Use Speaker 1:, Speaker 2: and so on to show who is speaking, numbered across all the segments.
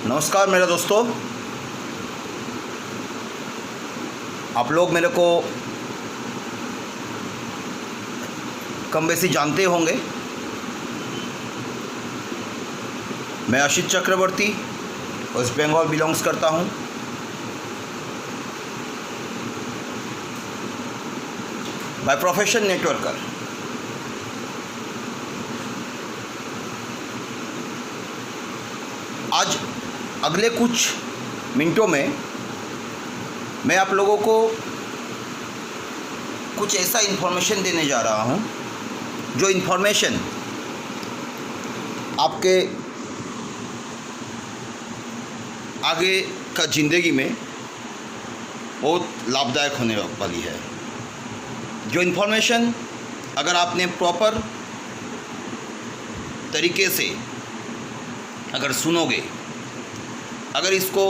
Speaker 1: नमस्कार मेरे दोस्तों, आप लोग मेरे को कम बेसी जानते होंगे। मैं आशीष चक्रवर्ती वेस्ट बंगाल बिलोंग्स करता हूँ। By profession networker. आज अगले कुछ मिनटों में मैं आप लोगों को कुछ ऐसा इन्फॉर्मेशन देने जा रहा हूँ जो इन्फॉर्मेशन आपके आगे का ज़िंदगी में बहुत लाभदायक होने वाली है। जो इन्फॉर्मेशन अगर आपने प्रॉपर तरीके से अगर सुनोगे, अगर इसको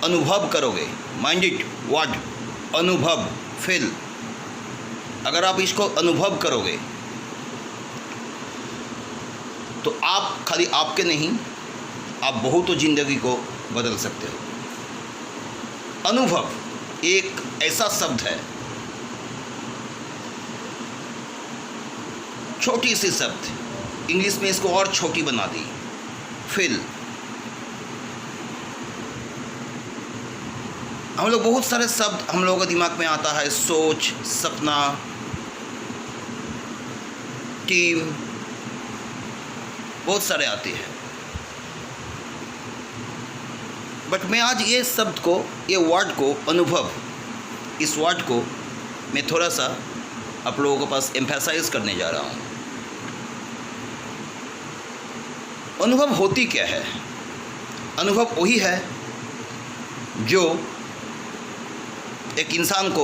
Speaker 1: अनुभव करोगे, माइंड इट वर्ड अनुभव फील, अगर आप इसको अनुभव करोगे तो आप खाली आपके नहीं, आप बहुतों ज़िंदगी को बदल सकते हो। अनुभव एक ऐसा शब्द है, छोटी सी शब्द, इंग्लिश में इसको और छोटी बना दी, फील। हम लोग बहुत सारे शब्द हम लोगों के दिमाग में आता है, सोच, सपना, टीम, बहुत सारे आते हैं। बट मैं आज ये शब्द को, ये वर्ड को, अनुभव, इस वर्ड को मैं थोड़ा सा आप लोगों के पास एम्फेसाइज करने जा रहा हूँ। अनुभव होती क्या है? अनुभव वही है जो एक इंसान को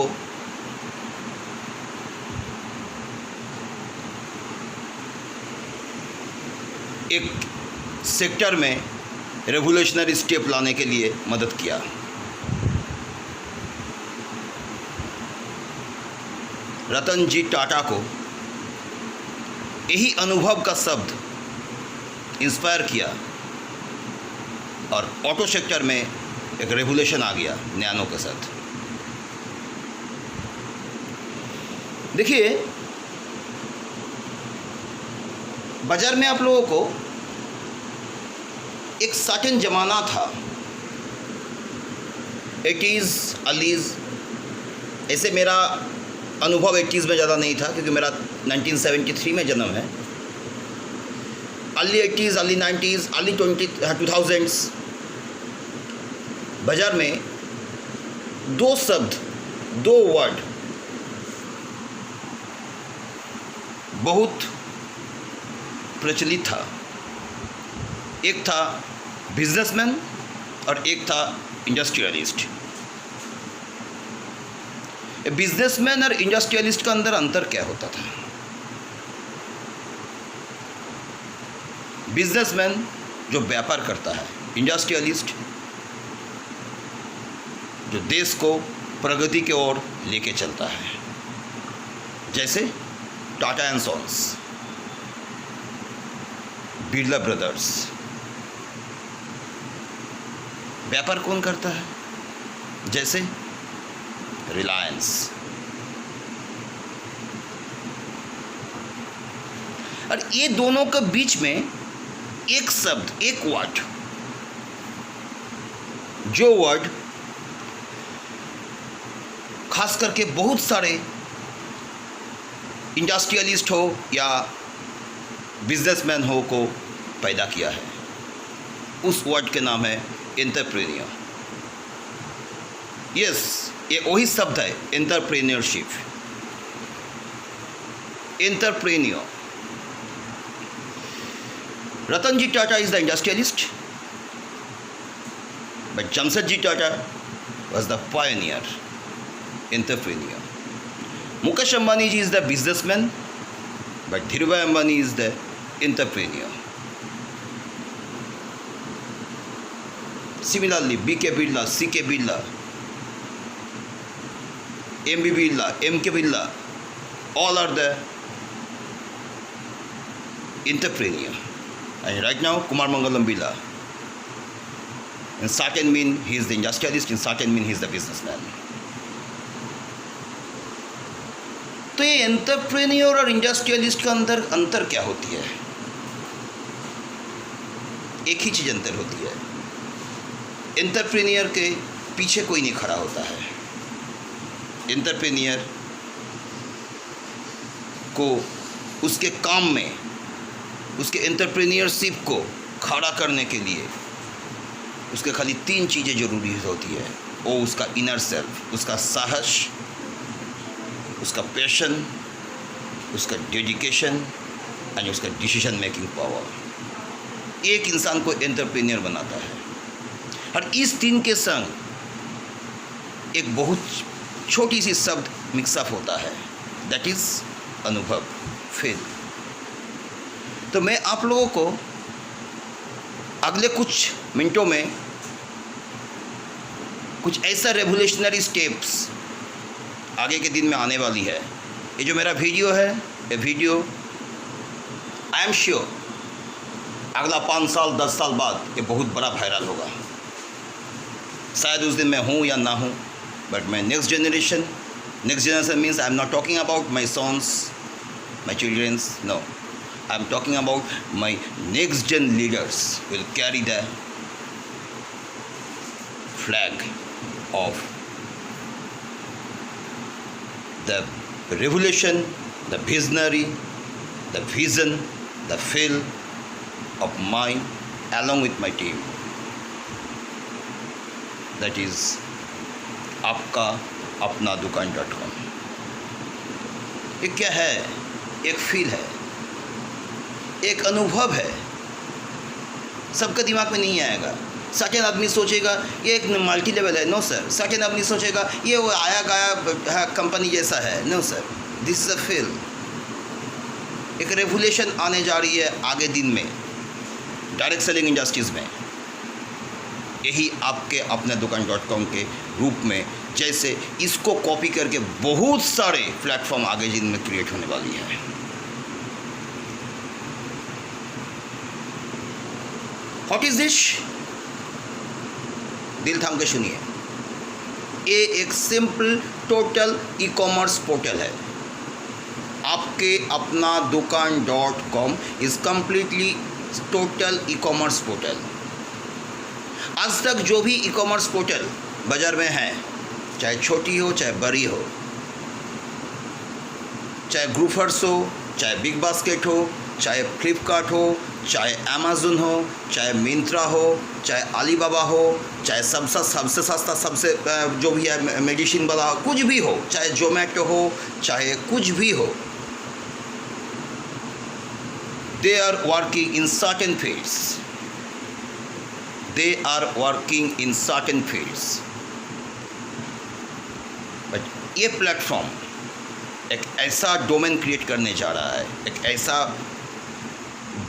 Speaker 1: एक सेक्टर में रेवोल्यूशनरी स्टेप लाने के लिए मदद किया। रतन जी टाटा को यही अनुभव का शब्द इंस्पायर किया और ऑटो सेक्टर में एक रेवोल्यूशन आ गया नैनो के साथ। देखिए, बाजार में आप लोगों को एक सर्टेन ज़माना था, 80s, अर्लीज, ऐसे मेरा अनुभव 80s में ज़्यादा नहीं था क्योंकि मेरा 1973 में जन्म है। Early 80s, early 90s, early 2000s बाजार में दो शब्द, दो वर्ड बहुत प्रचलित था। एक था बिजनेसमैन और एक था इंडस्ट्रियलिस्ट। बिजनेसमैन और इंडस्ट्रियलिस्ट का अंदर अंतर क्या होता था? बिजनेसमैन जो व्यापार करता है, इंडस्ट्रियलिस्ट जो देश को प्रगति की ओर लेके चलता है, जैसे टाटा एंड सॉन्स, बिरला ब्रदर्स। व्यापार कौन करता है? जैसे रिलायंस। और ये दोनों के बीच में एक शब्द, एक वर्ड, जो वर्ड खास करके बहुत सारे इंडस्ट्रियलिस्ट हो या बिजनेसमैन हो को पैदा किया है। उस वर्ड के नाम है एंटरप्रेन्योर। यस, ये वही शब्द है, entrepreneurship, entrepreneur. Ratan Ji Tata is the industrialist, but Jamshedji Tata was the pioneer, entrepreneur. Mukesh Ambani ji is the businessman, but Dhirubhai Ambani is the entrepreneur. Similarly, B.K. Birla, C.K. Birla, M.B. Birla, M.K. Birla, all are the entrepreneur. And right now, Kumar Mangalam Birla, In certain mean he is the industrialist, in certain mean he is the businessman. तो ये entrepreneur और industrialist का अंतर क्या होती है? एक ही चीज़ अंतर होती है, एंटरप्रेन्योर के पीछे कोई नहीं खड़ा होता है। एंटरप्रेन्योर को उसके काम में, उसके एंटरप्रेन्योरशिप को खड़ा करने के लिए उसके खाली 3 चीज़ें ज़रूरी होती है। वो उसका इनर सेल्फ, उसका साहस, उसका पैशन, उसका डेडिकेशन एंड उसका डिसीजन मेकिंग पावर। एक इंसान को एंटरप्रेन्योर बनाता है। और इस 3 के संग एक बहुत छोटी सी शब्द मिक्सअप होता है, दैट इज़ अनुभव, फेल। तो मैं आप लोगों को अगले कुछ मिनटों में कुछ ऐसा रेवोल्यूशनरी स्टेप्स आगे के दिन में आने वाली है। ये जो मेरा वीडियो है, ये वीडियो आई एम श्योर अगला 5 साल 10 साल बाद ये बहुत बड़ा वायरल होगा। शायद उस दिन मैं हूँ या ना हूँ, बट मैं next generation means I am not talking about my sons, my childrens, no, I am talking about my next gen leaders will carry the flag of the revolution, the visionary, the vision, the feel of mine along with my team. That is आपका अपना दुकान.com। ये क्या है? एक feel है, एक अनुभव है। सबका दिमाग में नहीं आएगा। सेकेंड आदमी सोचेगा ये एक मल्टी लेवल है, नो सर। सेकेंड आदमी सोचेगा ये वो आया गया कंपनी जैसा है, no sir. This is a feel. एक रेवोल्यूशन आने जा रही है आगे दिन में डायरेक्ट सेलिंग इंडस्ट्रीज़ में। यही आपके अपने दुकान.com के रूप में, जैसे इसको कॉपी करके बहुत सारे प्लेटफॉर्म आगे दिन में क्रिएट होने वाली है। What is this? दिल थाम के सुनिए। ये एक simple total e commerce portal है। आपके अपना दुकान.com is completely total e commerce portal. आज तक जो भी ई कॉमर्स पोर्टल बाज़ार में है, चाहे छोटी हो चाहे बड़ी हो, चाहे ग्रूफर्स हो, चाहे बिग बास्केट हो, चाहे फ्लिपकार्ट हो, चाहे अमेज़न हो, चाहे मिंत्रा हो, चाहे अलीबाबा हो, चाहे सबसे सस्ता सबसे जो भी है मेडिसिन वाला हो, कुछ भी हो, चाहे जोमेटो हो, चाहे कुछ भी हो, they are working in certain fields. They are working in certain fields. But ये प्लेटफॉर्म एक ऐसा डोमेन क्रिएट करने जा रहा है, एक ऐसा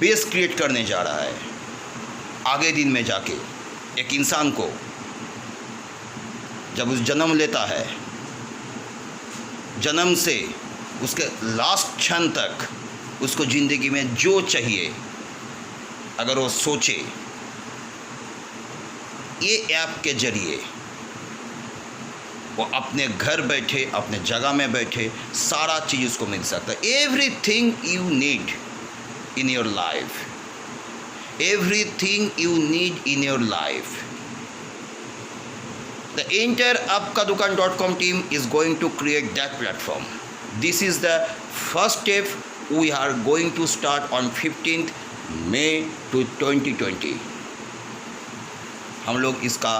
Speaker 1: बेस क्रिएट करने जा रहा है आगे दिन में जाके। एक इंसान को जब उस जन्म लेता है, जन्म से उसके लास्ट क्षण तक उसको ज़िंदगी में जो चाहिए अगर वो सोचे, ये ऐप के ज़रिए वो अपने घर बैठे, अपने जगह में बैठे सारा चीज़ उसको मिल सकता है। Everything you need in your life, everything you need in your life, the entire आपका दुकान.com team is going to create that platform. This is the first step we are going to start on 15th May to 2020। हम लोग इसका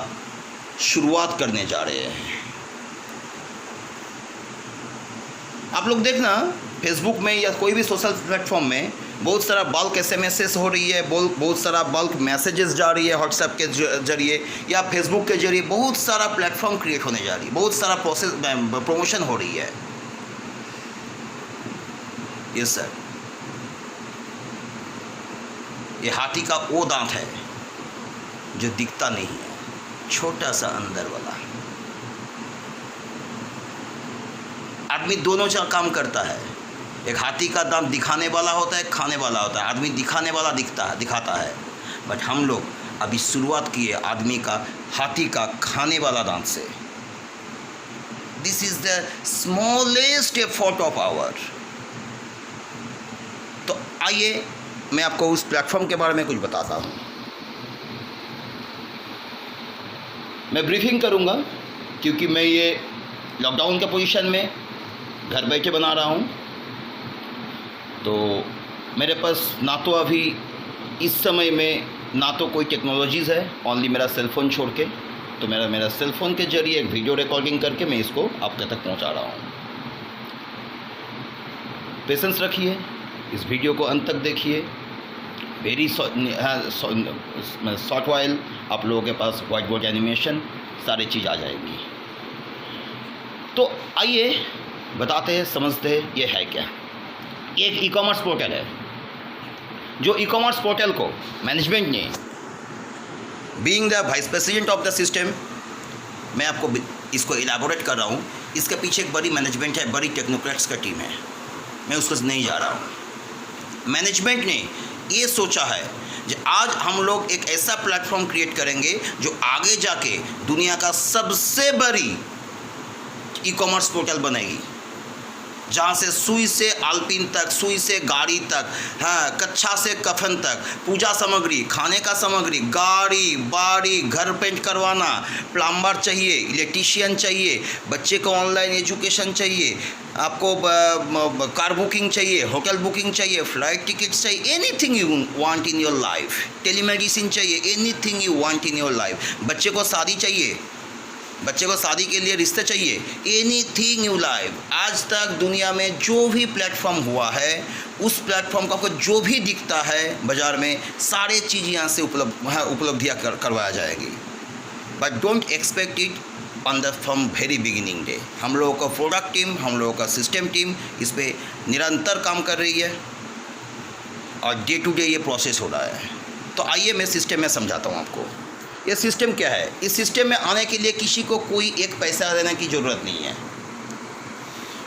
Speaker 1: शुरुआत करने जा रहे हैं। आप लोग देखना फेसबुक में या कोई भी सोशल प्लेटफॉर्म में बहुत सारा बल्क SMS हो रही है, बहुत सारा बल्क मैसेजेस जा रही है व्हाट्सएप के जरिए या फेसबुक के जरिए। बहुत सारा प्लेटफॉर्म क्रिएट होने जा रही है, बहुत सारा प्रमोशन हो रही है। यस सर, ये हाथी का वो दांत है जो दिखता नहीं है, छोटा सा अंदर वाला। आदमी दोनों का काम करता है। एक हाथी का दांत दिखाने वाला होता है, खाने वाला होता है। आदमी दिखाने वाला दिखाता है, बट हम लोग अभी शुरुआत की है आदमी का हाथी का खाने वाला दांत से। This is the smallest effort of our. तो आइए मैं आपको उस प्लेटफॉर्म के बारे में कुछ बताता हूँ। मैं ब्रीफिंग करूँगा क्योंकि मैं ये लॉकडाउन के पोजीशन में घर बैठे बना रहा हूँ, तो मेरे पास ना तो अभी इस समय में ना तो कोई टेक्नोलॉजीज़ है, ओनली मेरा सेलफ़ोन छोड़ के। तो मेरा सेलफ़ोन के ज़रिए एक वीडियो रिकॉर्डिंग करके मैं इसको आपके तक पहुंचा रहा हूं। पेशेंस रखिए, इस वीडियो को अंत तक देखिए। वेरी शॉर्ट वाइल आप लोगों के पास वाइट बोर्ड एनिमेशन सारी चीज़ आ जाएगी। तो आइए बताते हैं, समझते हैं ये है क्या। एक ई कॉमर्स पोर्टल है, जो ई कॉमर्स पोर्टल को मैनेजमेंट ने, being the vice president of the system, मैं आपको इसको इलाबोरेट कर रहा हूँ। इसके पीछे एक बड़ी मैनेजमेंट है, बड़ी टेक्नोक्रेट्स का टीम है, मैं उसको नहीं जा रहा हूँ। मैनेजमेंट ने ये सोचा है कि आज हम लोग एक ऐसा प्लेटफॉर्म क्रिएट करेंगे जो आगे जाके दुनिया का सबसे बड़ी ई कॉमर्स पोर्टल बनेगी, जहाँ से सुई से आलपिन तक, सुई से गाड़ी तक, हाँ, कच्छा से कफन तक, पूजा सामग्री, खाने का सामग्री, गाड़ी बाड़ी, घर पेंट करवाना, प्लम्बर चाहिए, इलेक्ट्रीशियन चाहिए, बच्चे को ऑनलाइन एजुकेशन चाहिए, आपको कार बुकिंग चाहिए, होटल बुकिंग चाहिए, फ्लाइट टिकट्स चाहिए, anything you want in your life, telemedicine चाहिए, anything you want in your life, बच्चे को शादी चाहिए, बच्चे को शादी के लिए रिश्ते चाहिए, एनीथिंग यू लाइव। आज तक दुनिया में जो भी प्लेटफॉर्म हुआ है, उस प्लेटफॉर्म का आपको जो भी दिखता है बाज़ार में, सारे चीज़ यहाँ से उपलब्धियाँ करवाया जाएगी। But don't expect it on the from very beginning day. हम लोगों का प्रोडक्ट टीम, हम लोगों का सिस्टम टीम इस पर निरंतर काम कर रही है और डे टू डे ये प्रोसेस हो रहा है। तो आइए मैं सिस्टम में समझाता हूँ आपको। ये सिस्टम क्या है। इस सिस्टम में आने के लिए किसी को कोई एक पैसा देने की ज़रूरत नहीं है।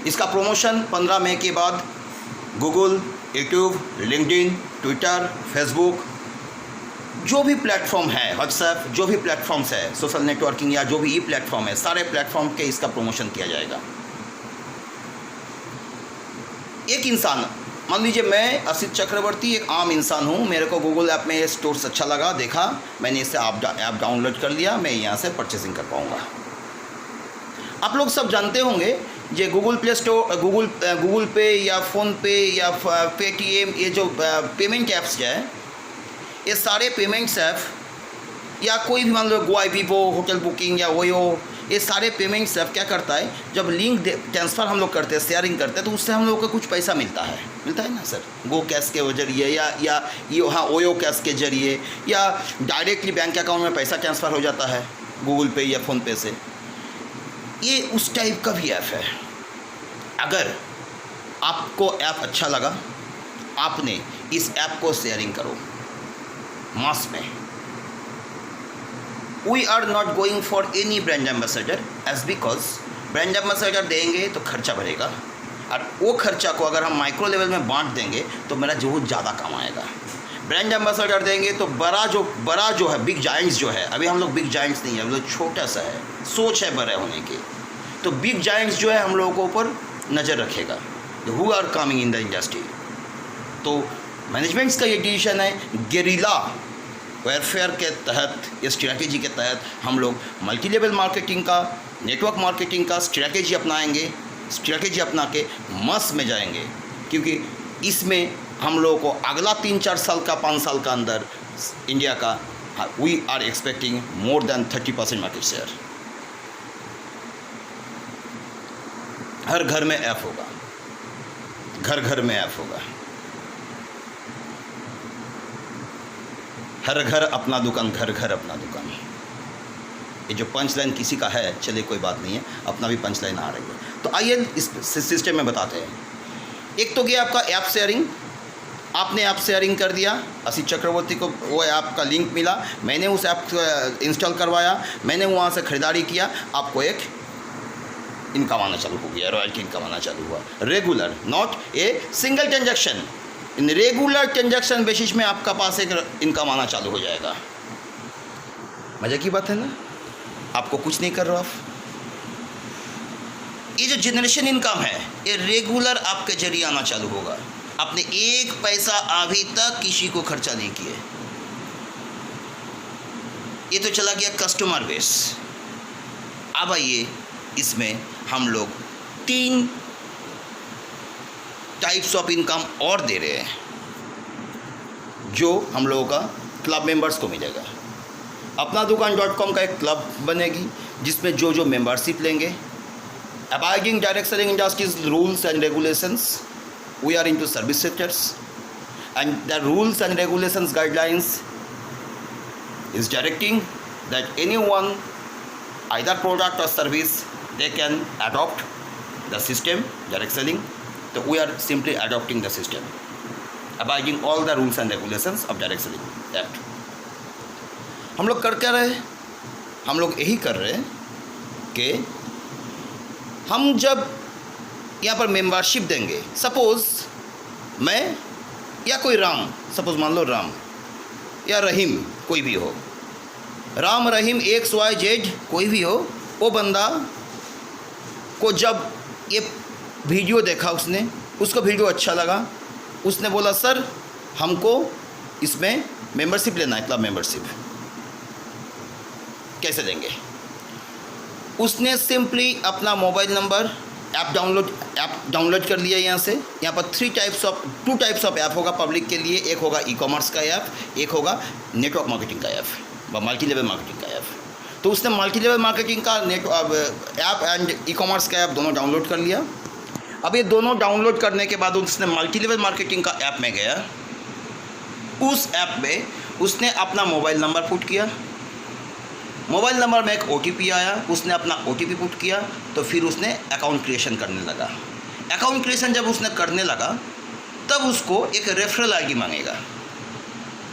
Speaker 1: इसका प्रमोशन 15 मई के बाद Google, YouTube, LinkedIn, Twitter, Facebook, जो भी प्लेटफॉर्म है, व्हाट्सएप, जो भी प्लेटफॉर्म्स है, सोशल नेटवर्किंग या जो भी ये प्लेटफॉर्म है, सारे प्लेटफॉर्म के इसका प्रमोशन किया जाएगा। एक इंसान, मान लीजिए मैं असित चक्रवर्ती एक आम इंसान हूँ, मेरे को गूगल ऐप में ये स्टोर्स अच्छा लगा, देखा, मैंने इससे ऐप डाउनलोड कर लिया, मैं यहाँ से परचेसिंग कर पाऊँगा। आप लोग सब जानते होंगे ये गूगल प्ले स्टोर, गूगल पे या फ़ोन पे या पेटीएम, ये जो पेमेंट ऐप्स है, ये सारे पेमेंट्स ऐप या कोई भी मान लो गोआईबीबो, होटल बुकिंग या वोयो, ये सारे पेमेंट्स ऐप क्या करता है, जब लिंक ट्रांसफ़र हम लोग करते हैं, शेयरिंग करते हैं, तो उससे हम लोगों को कुछ पैसा मिलता है ना सर, गो कैश के जरिए या ये हाँ ओयो कैश के जरिए, या डायरेक्टली बैंक अकाउंट में पैसा ट्रांसफ़र हो जाता है गूगल पे या फ़ोन पे से। ये उस टाइप का भी ऐप है। अगर आपको ऐप अच्छा लगा, आपने इस ऐप को शेयरिंग करो मास में। We are not going for any brand ambassador as because brand ambassador देंगे तो खर्चा बढ़ेगा, और वो खर्चा को अगर हम माइक्रो लेवल में बांट देंगे तो मेरा बहुत ज़्यादा काम आएगा। ब्रांड एम्बेसडर देंगे तो बड़ा जो है, बिग जाइंट्स जो है, अभी हम लोग बिग जाइंट्स नहीं है, हम लोग छोटा सा है, सोच है बड़े होने की, तो बिग जाइंट्स जो है हम लोगों को ऊपर नज़र रखेगा, who are coming in the industry. तो मैनेजमेंट्स का ये डिसीजन है, गेरिला वेलफेयर के तहत, इस स्ट्रैटेजी के तहत हम लोग मल्टी लेवल मार्केटिंग का, नेटवर्क मार्केटिंग का स्ट्रैटेजी अपनाएंगे, स्ट्रैटेजी अपना के मस में जाएंगे, क्योंकि इसमें हम लोगों को अगला 3-4 साल का, 5 साल का अंदर इंडिया का we are expecting more than 30% market share. हर घर में ऐप होगा, घर घर में ऐप होगा, हर घर अपना दुकान, घर घर अपना दुकान। ये जो पंच लाइन किसी का है, चलिए कोई बात नहीं है, अपना भी पंच लाइन आ रही है। तो आइए इस सिस्टम में बताते हैं। एक तो गया आपका ऐप शेयरिंग, आपने ऐप शेयरिंग कर दिया, असित चक्रवर्ती को वो ऐप का लिंक मिला, मैंने उस ऐप इंस्टॉल करवाया, मैंने वहाँ से ख़रीदारी किया, आपको एक इनकम आना चालू हो गया, रॉयल्टी इनकम आना चालू हुआ, regular, not a single transaction, in regular transaction basis में आपका पास एक इनकम आना चालू हो जाएगा। मज़े की बात है ना, आपको कुछ नहीं कर रहे हो आप। ये जो जनरेशन इनकम है ये रेगुलर आपके जरिए आना चालू होगा। आपने एक पैसा अभी तक किसी को खर्चा नहीं किए। ये तो चला गया कस्टमर बेस। अब आइए इसमें हम लोग 3 टाइप्स ऑफ इनकम और दे रहे हैं जो हम लोगों का क्लब मेंबर्स को मिलेगा। अपना दुकान.com का एक क्लब बनेगी जिसमें जो मेंबरशिप लेंगे, abiding direct selling industries rules and regulations, we are into service sectors and the rules and regulations guidelines is directing that anyone, either product or service, they can adopt the system direct selling. So we are simply adopting the system, abiding all the rules and regulations of direct selling act. हम लोग कर क्या रहे हैं? हम लोग यही कर रहे हैं कि हम जब यहाँ पर मेंबरशिप देंगे, सपोज़ मैं या कोई राम, सपोज़ मान लो राम या रहीम, कोई भी हो, राम रहीम XYZ कोई भी हो, वो बंदा को जब ये वीडियो देखा उसने, उसको वीडियो अच्छा लगा, उसने बोला सर हमको इसमें मेंबरशिप लेना है, क्लब मेंबरशिप कैसे देंगे? उसने सिंपली अपना मोबाइल नंबर ऐप डाउनलोड कर लिया यहाँ से। यहाँ पर 2 टाइप्स ऑफ ऐप होगा पब्लिक के लिए, एक होगा ई-कॉमर्स का ऐप, एक होगा नेटवर्क मार्केटिंग का ऐप, मल्टी लेवल मार्केटिंग का ऐप। तो उसने मल्टी लेवल मार्केटिंग का ऐप एंड ई-कॉमर्स का ऐप दोनों डाउनलोड कर लिया। अब ये दोनों डाउनलोड करने के बाद उसने मल्टी लेवल मार्केटिंग का ऐप में गया, उस ऐप में उसने अपना मोबाइल नंबर पुट किया, मोबाइल नंबर में एक OTP आया, उसने अपना OTP पुट किया, तो फिर उसने अकाउंट क्रिएशन करने लगा। अकाउंट क्रिएशन जब उसने करने लगा तब उसको एक रेफरल आईडी मांगेगा।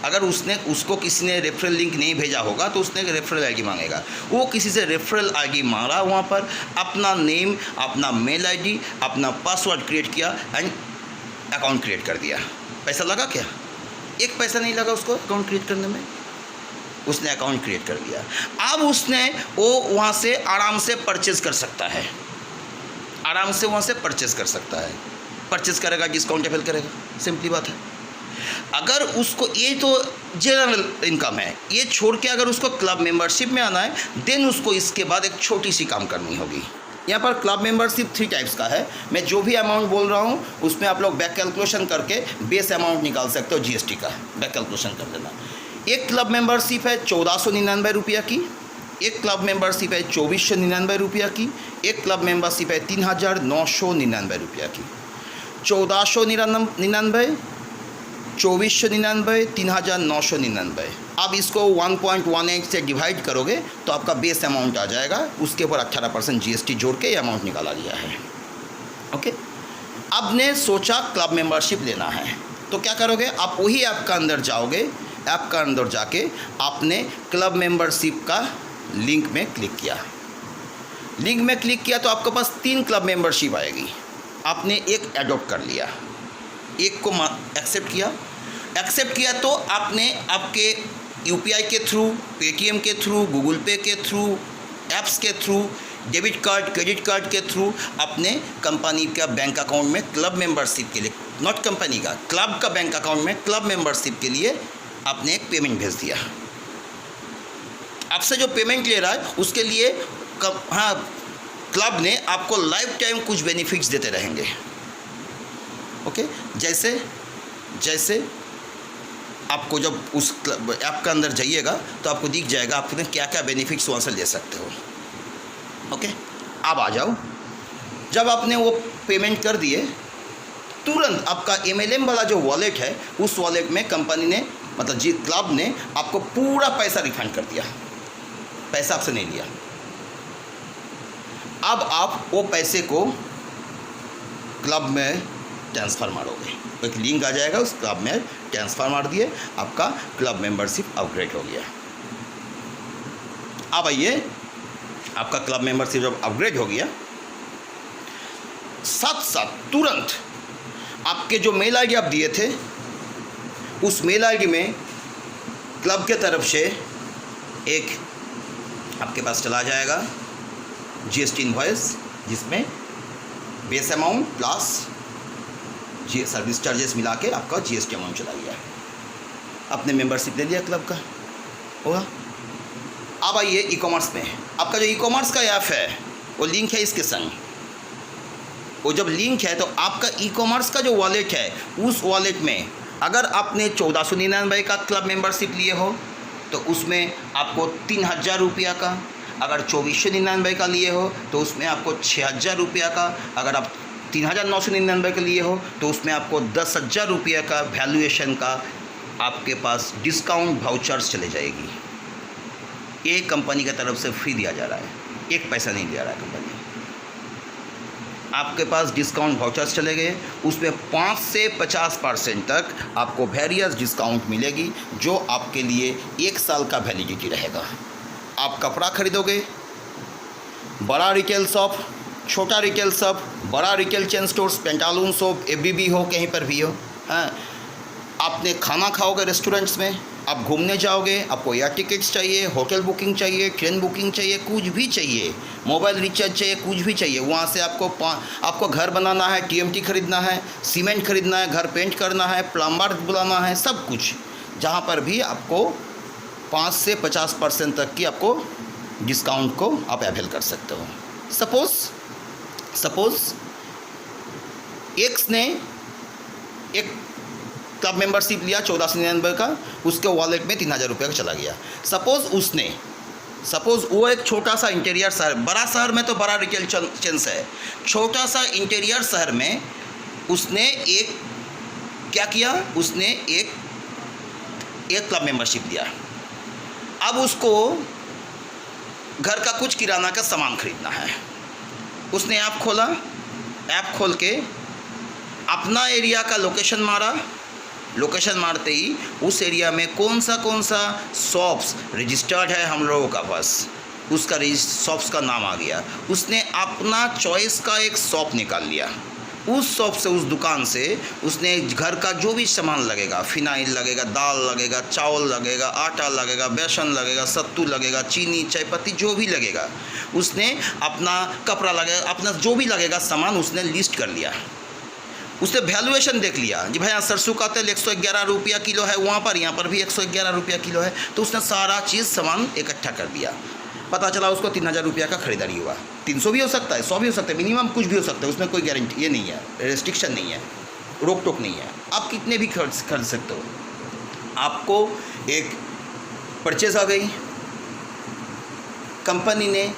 Speaker 1: अगर उसको किसी ने रेफरल लिंक नहीं भेजा होगा तो उसने एक रेफरल आईडी मांगेगा। वो किसी से रेफरल आईडी मांगा, वहाँ पर अपना नेम, अपना मेल आईडी, अपना पासवर्ड क्रिएट किया एंड अकाउंट क्रिएट कर दिया। पैसा लगा क्या? एक पैसा नहीं लगा उसको अकाउंट क्रिएट करने में, उसने अकाउंट क्रिएट कर दिया। अब उसने वो वहाँ से आराम से परचेज़ कर सकता है, आराम से वहाँ से परचेज़ कर सकता है। परचेज़ करेगा, डिस्काउंट अवेल करेगा, सिंपली बात है। अगर उसको, ये तो जनरल इनकम है, ये छोड़ के अगर उसको क्लब मेंबरशिप में आना है देन उसको इसके बाद एक छोटी सी काम करनी होगी। यहाँ पर क्लब मेंबरशिप 3 टाइप्स का है। मैं जो भी अमाउंट बोल रहा हूँ उसमें आप लोग बैक कैलकुलेशन करके बेस अमाउंट निकाल सकते हो, GST का बैक कैलकुलेशन कर देना। एक क्लब मेंबरशिप है 1499 रुपया की, एक क्लब मेंबरशिप है 2499 रुपया की, एक क्लब मेंबरशिप है 3999 रुपया की। 1499, 2499, 3999। अब इसको 1.18 से डिवाइड करोगे तो आपका बेस अमाउंट आ जाएगा, उसके ऊपर 18% GST जोड़ के ये अमाउंट निकाला गया है। ओके, अब ने सोचा क्लब मेंबरशिप लेना है तो क्या करोगे? आप वही ऐप का अंदर जाओगे, ऐप का अंदर जाके आपने क्लब मेंबरशिप का लिंक में क्लिक किया। लिंक में क्लिक किया तो आपके पास 3 क्लब मेंबरशिप आएगी। आपने एक एडॉप्ट कर लिया, एक को एक्सेप्ट किया तो आपने आपके UPI के थ्रू, पेटीएम के थ्रू, गूगल पे के थ्रू, ऐप्स के through, debit card, credit card के थ्रू अपने कंपनी का बैंक अकाउंट में क्लब मेंबरशिप के लिए, नॉट कंपनी का, क्लब का बैंक अकाउंट में क्लब मेंबरशिप के लिए आपने एक पेमेंट भेज दिया। आपसे जो पेमेंट ले रहा है उसके लिए हाँ, क्लब ने आपको लाइफ टाइम कुछ बेनिफिट्स देते रहेंगे। ओके, जैसे आपको जब उस क्लब ऐप के अंदर जाइएगा तो आपको दिख जाएगा आपने क्या क्या बेनिफिट्स वहाँ से ले सकते हो। ओके, अब आ जाओ, जब आपने वो पेमेंट कर दिए तुरंत आपका MLM वाला जो वॉलेट है उस वॉलेट में कंपनी ने, मतलब जी क्लब ने आपको पूरा पैसा रिफंड कर दिया, पैसा आपसे नहीं लिया। अब आप वो पैसे को क्लब में ट्रांसफ़र मारोगे, एक लिंक आ जाएगा, उस क्लब में ट्रांसफ़र मार दिए, आपका क्लब मेंबरशिप अपग्रेड हो गया। अब आइए, आपका क्लब मेंबरशिप जब अपग्रेड हो गया, साथ साथ तुरंत आपके जो मेल आईडी आप दिए थे उस मेल आईडी में क्लब के तरफ से एक आपके पास चला जाएगा GST इनवॉइस, जिसमें base amount plus service charges मिला के आपका GST अमाउंट चला गया। आपने मेंबरशिप ले लिया क्लब का होगा। अब आइए ई कॉमर्स में। आपका जो ई कॉमर्स का ऐप है वो लिंक है इसके संग। वो जब लिंक है तो आपका ई कॉमर्स का जो वॉलेट है, उस वॉलेट में अगर आपने 1499 का क्लब मेंबरशिप लिए हो तो उसमें आपको 3000 रुपया का, अगर 2499 का लिए हो तो उसमें आपको 6000 रुपया का, अगर आप 3999 का लिए हो तो उसमें आपको 10,000 रुपया का वैल्यूएशन का आपके पास डिस्काउंट वाउचर्स चले जाएगी। ये कंपनी की तरफ से फ्री दिया जा रहा है, एक पैसा नहीं दिया रहा है कंपनी। आपके पास डिस्काउंट वाउचर्स चले गए, उसमें 5 से 50% तक आपको वेरियस डिस्काउंट मिलेगी, जो आपके लिए 1 साल का वैलिडिटी रहेगा। आप कपड़ा खरीदोगे, बड़ा रिटेल शॉप, छोटा रिटेल शॉप, बड़ा retail chain stores, Pantaloons shop, ABB हो, कहीं पर भी हो, हाँ, आपने खाना खाओगे रेस्टोरेंट्स में, आप घूमने जाओगे, आपको एयर टिकट्स चाहिए, होटल बुकिंग चाहिए, ट्रेन बुकिंग चाहिए, कुछ भी चाहिए, मोबाइल रिचार्ज चाहिए, कुछ भी चाहिए, वहाँ से आपको घर बनाना है, TMT खरीदना है, सीमेंट खरीदना है, घर पेंट करना है, प्लम्बर बुलाना है, सब कुछ, जहाँ पर भी आपको 5 से 50% तक की आपको डिस्काउंट को आप अवेल कर सकते हो। सपोज़ एक्स ने एक क्लब मेंबरशिप लिया 1499 का, उसके वॉलेट में 3000 रुपये का चला गया। सपोज़ वो एक छोटा सा इंटीरियर शहर, बड़ा शहर में तो बड़ा रिटेल चेन्स है, छोटा सा इंटीरियर शहर में उसने क्या किया, उसने एक क्लब मेंबरशिप लिया। अब उसको घर का कुछ किराना का सामान खरीदना है, उसने ऐप खोला, ऐप खोल के अपना एरिया का लोकेशन मारा, लोकेशन मारते ही उस एरिया में कौन सा शॉप्स रजिस्टर्ड है हम लोगों का पास, उसका शॉप्स का नाम आ गया। उसने अपना चॉइस का एक शॉप निकाल लिया, उस शॉप से, उस दुकान से उसने घर का जो भी सामान लगेगा, फिनाइल लगेगा, दाल लगेगा, चावल लगेगा, आटा लगेगा, बेसन लगेगा, सत्तू लगेगा, चीनी, चायपत्ती, जो भी लगेगा, उसने अपना कपड़ा लगेगा, अपना जो भी लगेगा सामान उसने लिस्ट कर लिया। उसने वैल्यूएशन देख लिया जी, भाई यहाँ सरसों का तेल 111 रुपया किलो है, वहाँ पर, यहाँ पर भी 111 रुपया किलो है, तो उसने सारा चीज़ सामान इकट्ठा कर दिया। पता चला उसको 3000 रुपया का खरीदारी हुआ। 300 भी हो सकता है, 100 भी हो सकता है, मिनिमम कुछ भी हो सकता है, उसमें कोई गारंटी ये नहीं है, रेस्ट्रिक्शन नहीं है, रोक टोक नहीं है, आप कितने भी खरीद सकते हो। आपको एक परचेज आ गई, कंपनी ने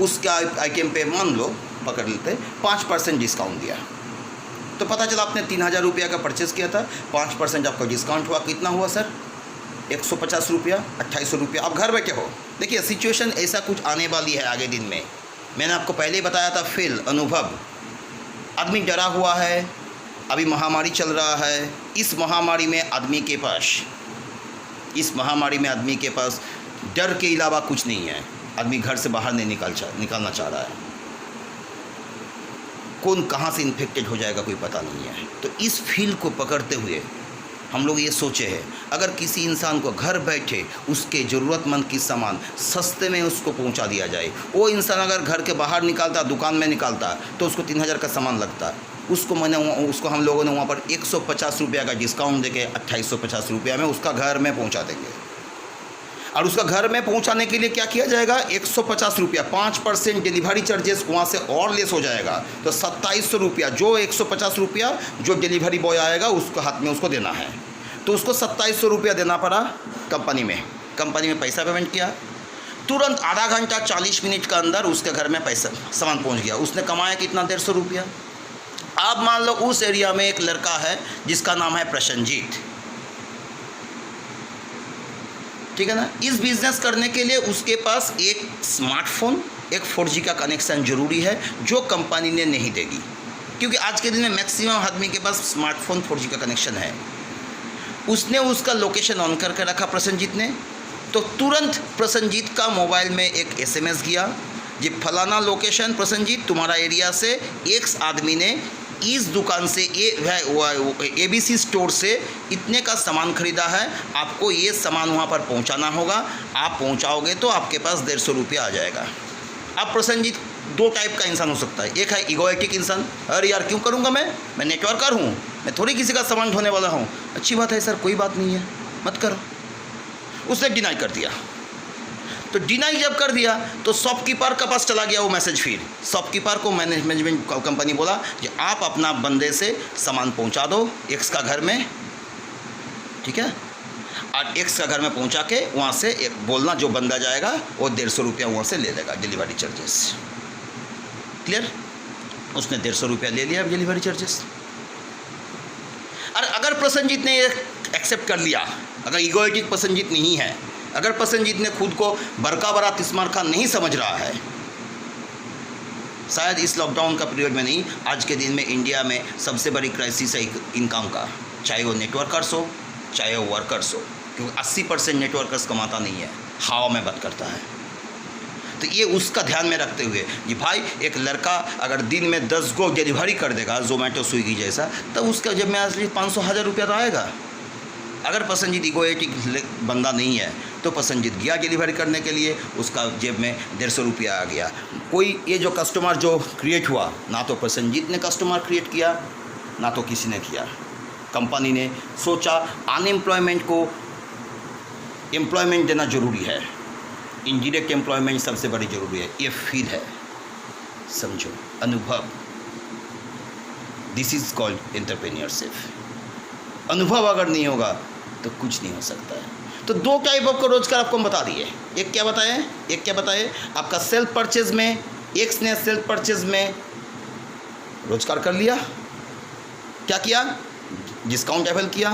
Speaker 1: उसका आइटम पे मान लो पकड़ लेते 5% डिस्काउंट दिया, तो पता चला आपने 3000 रुपया का परचेज़ किया था, 5% आपका डिस्काउंट हुआ, कितना हुआ सर, 150 रुपया, 2800 रुपया। आप घर बैठे हो, देखिए सिचुएशन ऐसा कुछ आने वाली है आगे दिन में। मैंने आपको पहले ही बताया था, फील अनुभव, आदमी डरा हुआ है, अभी महामारी चल रहा है, इस महामारी में आदमी के पास डर के अलावा कुछ नहीं है, आदमी घर से बाहर नहीं निकालना चाह रहा है, कौन कहाँ से इन्फेक्टेड हो जाएगा कोई पता नहीं है। तो इस फील को पकड़ते हुए हम लोग ये सोचे हैं, अगर किसी इंसान को घर बैठे उसके ज़रूरतमंद की सामान सस्ते में उसको पहुंचा दिया जाए, वो इंसान अगर घर के बाहर निकालता, दुकान में निकालता, तो उसको 3000 का सामान लगता, उसको हम लोगों ने वहाँ पर 150 रुपया का डिस्काउंट देके 2850 रुपया में उसका घर में पहुँचा देंगे। और उसका घर में पहुंचाने के लिए क्या किया जाएगा, 150 रुपया, 5% डिलीवरी चार्जेस वहाँ से और लेस हो जाएगा, तो 2700 रुपया, जो 150 रुपया जो डिलीवरी बॉय आएगा उसको हाथ में उसको देना है, तो उसको 2700 रुपया देना पड़ा कंपनी में पैसा पेमेंट किया, तुरंत आधा घंटा 40 मिनट के अंदर उसके घर में सामान पहुँच गया। उसने कमाया कितना, 150 रुपया। अब मान लो उस एरिया में एक लड़का है जिसका नाम है प्रसन्नजीत, ठीक है ना। इस बिज़नेस करने के लिए उसके पास एक स्मार्टफोन, एक 4G का कनेक्शन ज़रूरी है, जो कंपनी ने नहीं देगी, क्योंकि आज के दिन में मैक्सिमम आदमी के पास स्मार्टफोन 4G का कनेक्शन है। उसने उसका लोकेशन ऑन करके रखा प्रसन्नजीत ने, तो तुरंत प्रसन्नजीत का मोबाइल में एक SMS गया, ये फलाना लोकेशन प्रसन्नजीत, तुम्हारा एरिया से X आदमी ने इस दुकान से ABC स्टोर से इतने का सामान खरीदा है, आपको ये सामान वहाँ पर पहुँचाना होगा। आप पहुँचाओगे तो आपके पास 150 रुपया आ जाएगा। अब प्रसन्नजीत दो टाइप का इंसान हो सकता है। एक है इगोइटिक इंसान, अरे यार क्यों करूँगा, मैं नेटवर्कर हूँ, मैं थोड़ी किसी का सामान ढोने वाला हूँ। अच्छी बात है सर, कोई बात नहीं है, मत करो। उसने डिनाई कर दिया। तो डिनाई जब कर दिया तो शॉपकीपर के पास चला गया वो मैसेज। फिर शॉपकीपर को मैनेजमेंट कंपनी बोला कि आप अपना बंदे से सामान पहुंचा दो एक्स का घर में, ठीक है, और एक्स का घर में पहुंचा के वहाँ से बोलना जो बंदा जाएगा वो 150 रुपया वहाँ से ले लेगा, डिलीवरी चार्जेस। क्लियर? उसने 150 रुपया ले लिया डिलीवरी चार्जेस। और अगर प्रसन्नजीत ने एक्सेप्ट कर लिया, अगर इगोइटिक प्रसन्नजीत नहीं है, अगर प्रसन्नजीत ने खुद को बड़का बड़ा तिस्मार खान नहीं समझ रहा है, शायद इस लॉकडाउन का पीरियड में नहीं, आज के दिन में इंडिया में सबसे बड़ी क्राइसिस है इनकम का, चाहे वो नेटवर्कर्स हो चाहे वो वर्कर्स हो, क्योंकि 80% नेटवर्कर्स कमाता नहीं है, हवा में बात करता है। तो ये उसका ध्यान में रखते हुए कि भाई एक लड़का अगर दिन में 10 गो डिलीवरी कर देगा जोमेटो स्विगी जैसा, तब उसका जब में असली 500,000 रुपया तो आएगा। अगर प्रसन्नजीत इगोइटिक बंदा नहीं है तो प्रसन्नजीत गया डिलीवरी करने के लिए, उसका जेब में 150 रुपया आ गया। कोई ये जो कस्टमर जो क्रिएट हुआ, ना तो प्रसन्नजीत ने कस्टमर क्रिएट किया ना तो किसी ने किया। कंपनी ने सोचा अनएम्प्लॉयमेंट को एम्प्लॉयमेंट देना ज़रूरी है, इनडायरेक्ट एम्प्लॉयमेंट सबसे बड़ी ज़रूरी है। ये फील है, समझो, अनुभव। This is called entrepreneurship. अनुभव अगर नहीं होगा तो कुछ नहीं हो सकता है। तो दो टाइप ऑफ रोजगार आपको हम बता दिए। एक क्या बताए, आपका सेल्फ परचेज में, एक्स ने सेल्फ परचेज में रोजगार कर लिया, क्या किया, डिस्काउंट अवेल किया।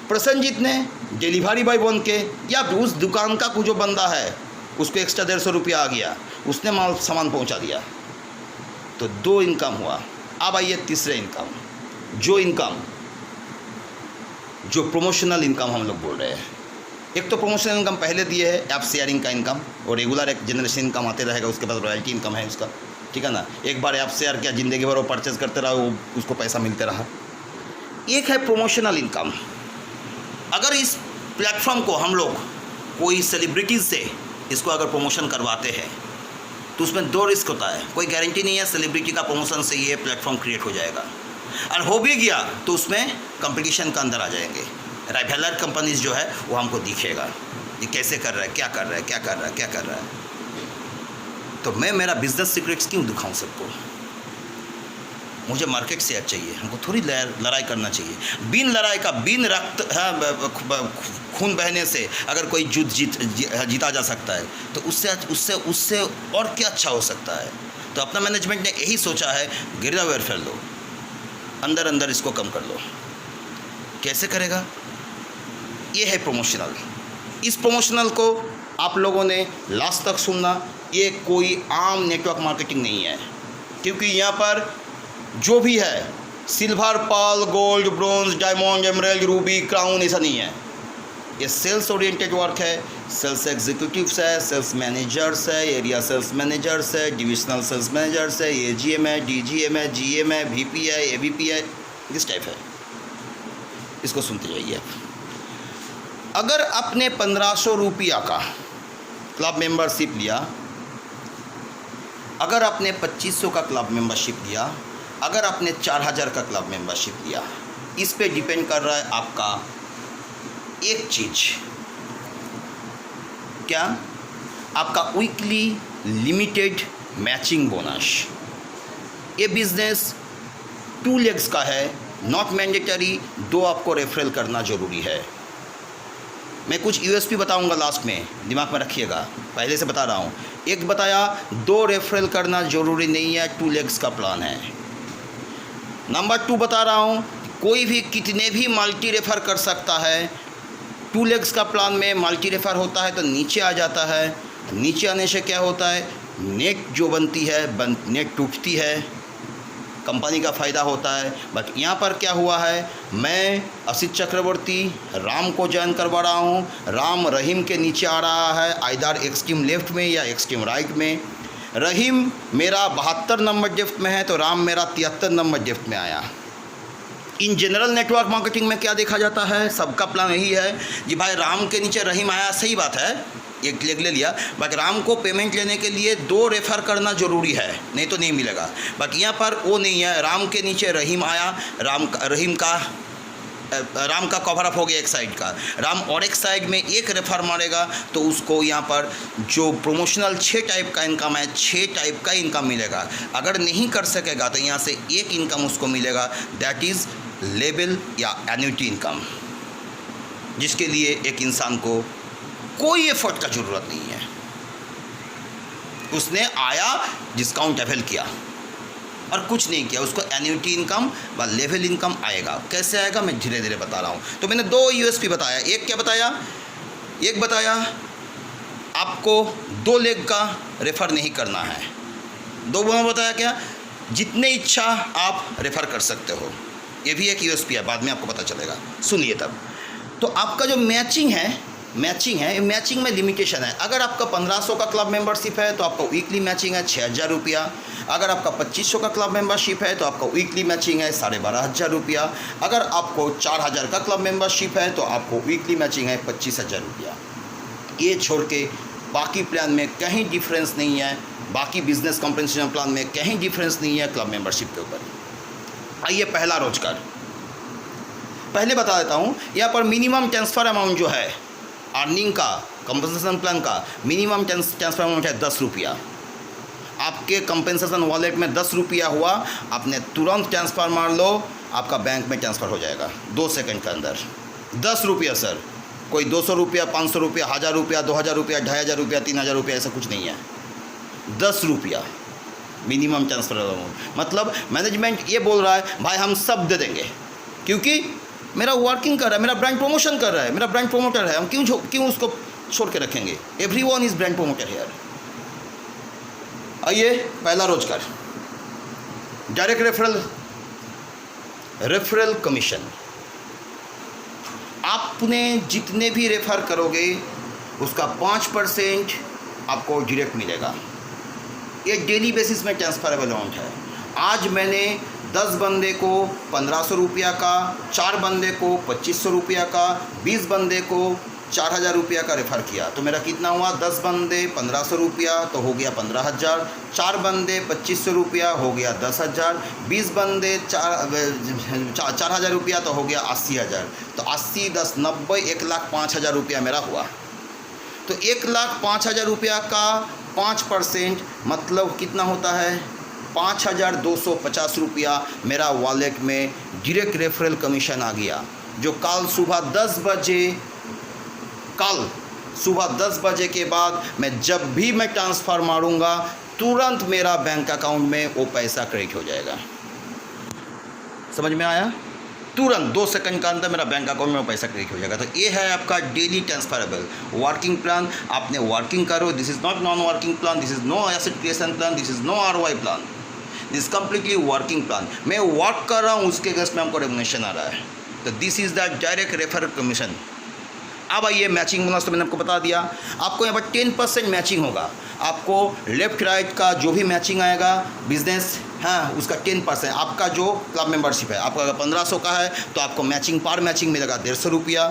Speaker 1: प्रसन्नजीत ने डिलीवरी बॉय बन के, या उस दुकान का जो बंदा है उसको एक्स्ट्रा 150 रुपया आ गया, उसने माल सामान पहुंचा दिया। तो दो इनकम हुआ। अब आइए तीसरे इनकम, जो प्रमोशनल इनकम हम लोग बोल रहे हैं। एक तो प्रमोशनल इनकम पहले दिए है, ऐप शेयरिंग का इनकम, और रेगुलर एक जनरेशन इनकम आते रहेगा, उसके बाद रॉयल्टी इनकम है उसका, ठीक है ना। एक बार ऐप शेयर किया, ज़िंदगी भर वो परचेज करते रहा, वो उसको पैसा मिलते रहा। एक है प्रमोशनल इनकम। अगर इस प्लेटफॉर्म को हम लोग कोई सेलिब्रिटीज़ से इसको अगर प्रमोशन करवाते हैं तो उसमें दो रिस्क होता है। कोई गारंटी नहीं है सेलिब्रिटी का प्रमोशन से ये प्लेटफॉर्म क्रिएट हो जाएगा, और हो भी गया तो उसमें कंपटीशन का अंदर आ जाएंगे। राइवलर कंपनीज जो है वो हमको दिखेगा, ये कैसे कर रहा है, क्या कर रहा है। तो मैं मेरा बिजनेस सीक्रेट्स क्यों दिखाऊं सबको? मुझे मार्केट शेयर चाहिए, हमको थोड़ी लड़ाई करना चाहिए। बिन लड़ाई का, बिन रक्त खून बहने से अगर कोई युद्ध जीता जा सकता है तो उससे और क्या अच्छा हो सकता है। तो अपना मैनेजमेंट ने यही सोचा है, गिरदावेयर फैल लो, अंदर इसको कम कर लो। कैसे करेगा? ये है प्रमोशनल। इस प्रमोशनल को आप लोगों ने लास्ट तक सुनना। ये कोई आम नेटवर्क मार्केटिंग नहीं है, क्योंकि यहाँ पर जो भी है silver, pearl, gold, bronze, diamond, emerald, ruby, crown, ऐसा नहीं है। ये सेल्स ओरिएंटेड वर्क है। सेल्स एग्जीक्यूटिव्स है, सेल्स मैनेजर्स है, एरिया सेल्स मैनेजर्स है, डिविजनल सेल्स मैनेजर्स है, AGM है, DGM है, GM है, VP है, AVP है, इस टाइप है। इसको सुनते जाइए। अगर आपने 1500 रुपया का क्लब मेंबरशिप लिया, अगर आपने 2500 का क्लब मेंबरशिप लिया, अगर आपने 4000 का क्लब मेंबरशिप लिया, इस पे डिपेंड कर रहा है आपका एक चीज़, क्या? आपका वीकली लिमिटेड मैचिंग बोनस। ये बिजनेस 2 लेग्स का है, नॉट मैंडेटरी। 2 आपको रेफरल करना ज़रूरी है। मैं कुछ USP बताऊंगा लास्ट में, दिमाग में रखिएगा, पहले से बता रहा हूँ। एक बताया, 2 रेफरल करना ज़रूरी नहीं है, 2 लेग्स का प्लान है। नंबर 2 बता रहा हूँ, कोई भी कितने भी मल्टी रेफर कर सकता है। 2 लेग्स का प्लान में मल्टी रेफर होता है तो नीचे आ जाता है। नीचे आने से क्या होता है, नेट जो बनती है नेट टूटती है, कंपनी का फ़ायदा होता है। बट यहाँ पर क्या हुआ है, मैं असित चक्रवर्ती राम को ज्वाइन करवा रहा हूँ। राम रहीम के नीचे आ रहा है, आइदर एक्सट्रीम लेफ्ट में या एक्सट्रीम राइट में। रहीम मेरा 72 नंबर डिफ्ट में है तो राम मेरा 73 नंबर डिफ्ट में आया। इन जनरल नेटवर्क मार्केटिंग में क्या देखा जाता है, सबका प्लान यही है जी भाई राम के नीचे रहीम आया, सही बात है, एक ले लिया, बाकी राम को पेमेंट लेने के लिए 2 रेफ़र करना ज़रूरी है, नहीं तो नहीं मिलेगा। बाकी यहाँ पर वो नहीं है, राम के नीचे रहीम आया, राम का कवर अप हो गया एक साइड का, राम और एक साइड में एक रेफर मारेगा तो उसको यहाँ पर जो प्रमोशनल 6 टाइप का इनकम है, 6 टाइप का इनकम मिलेगा। अगर नहीं कर सकेगा तो यहाँ से एक इनकम उसको मिलेगा, दैट इज़ लेबल या एन्युटी इनकम, जिसके लिए एक इंसान को कोई एफर्ट का ज़रूरत नहीं है। उसने आया, डिस्काउंट अवेल किया और कुछ नहीं किया, उसको एन्युटी इनकम व लेवल इनकम आएगा। कैसे आएगा मैं धीरे धीरे बता रहा हूँ। तो मैंने 2 यूएसपी बताया, एक क्या बताया, एक बताया आपको 2 लेग का रेफ़र नहीं करना है, 2 बताया क्या, जितने इच्छा आप रेफ़र कर सकते हो, ये भी एक यूएसपी है, बाद में आपको पता चलेगा, सुनिए तब। तो आपका जो मैचिंग है, मैचिंग में लिमिटेशन है। अगर आपका 1500 का क्लब मेंबरशिप है तो आपका वीकली मैचिंग है 6000 रुपया। अगर आपका 2500 का क्लब मेंबरशिप है तो आपका वीकली मैचिंग है 12,500 रुपया। अगर आपको 4000 का क्लब मेंबरशिप है तो आपको वीकली मैचिंग है 25,000 रुपया। ये छोड़ के बाकी प्लान में कहीं डिफरेंस नहीं है, बाकी बिजनेस कॉम्पेंसेशन प्लान में कहीं डिफरेंस नहीं है क्लब मेंबरशिप के ऊपर। आइए पहला रोजगार पहले बता देता हूँ। यहाँ पर मिनिमम ट्रांसफ़र अमाउंट जो है अर्निंग का, कंपनसेशन प्लान का मिनिमम ट्रांसफ़र अमाउंट है 10 रुपया। आपके कंपनसेशन वॉलेट में 10 रुपया हुआ, आपने तुरंत ट्रांसफ़र मार लो, आपका बैंक में ट्रांसफ़र हो जाएगा 2 सेकंड के अंदर। 10 रुपया सर, कोई 200 रुपया, 500 रुपया, 1000 रुपया, 2000 रुपया, 2500 रुपया, 3000 रुपया, ऐसा कुछ नहीं है। 10 रुपया मिनिमम ट्रांसफ़र अमाउंट। मतलब मैनेजमेंट ये बोल रहा है भाई हम सब दे देंगे, क्योंकि मेरा वर्किंग कर रहा है, मेरा ब्रांड प्रमोशन कर रहा है, मेरा ब्रांड प्रमोटर है, हम क्यों उसको छोड़ के रखेंगे। Everyone is brand promoter here. आइए पहला रोजगार, डायरेक्ट रेफरल कमीशन। आपने जितने भी रेफर करोगे उसका 5% आपको डायरेक्ट मिलेगा। ये डेली बेसिस में ट्रांसफरेबल अमाउंट है। आज मैंने 10 बंदे को 1500 रुपया का, 4 बंदे को 2500 रुपया का, 20 बंदे को 4000 रुपया का रेफ़र किया, तो मेरा कितना हुआ, 10 बंदे 1500 रुपया तो हो गया 15,000, 4 बंदे 2500 रुपया हो गया 10,000, 20 बंदे 4,000 रुपया तो हो गया 80,000। तो 80, 10, 90, 1,05,000 रुपया मेरा हुआ। तो 1,05,000 रुपया का 5% मतलब कितना होता है, 5,250 रुपया मेरा वॉलेट में डायरेक्ट रेफरल कमीशन आ गया, जो कल सुबह 10 बजे के बाद मैं जब भी मैं ट्रांसफ़र मारूंगा तुरंत मेरा बैंक अकाउंट में वो पैसा क्रेडिट हो जाएगा। समझ में आया? तुरंत 2 सेकंड का अंदर मेरा बैंक अकाउंट में वो पैसा क्रेडिट हो जाएगा। तो ये है आपका डेली ट्रांसफरेबल वर्किंग प्लान। आपने वर्किंग करो, this is not non working plan, this is no asset creation plan, this is no ROI plan, this completely working plan. मैं वर्क कर रहा हूँ, उसके अगेंस्ट में हमको रेमुनेशन आ रहा है। तो this is the direct referral commission. अब आइए मैचिंग बोनस, तो मैंने आपको बता दिया। आपको यहाँ पर 10% मैचिंग होगा। आपको लेफ्ट राइट का जो भी मैचिंग आएगा बिजनेस, हाँ, उसका 10%। आपका जो क्लब मेंबरशिप है, आपका अगर 1500 का है तो आपको मैचिंग पार मैचिंग मिलेगा 150 रुपया।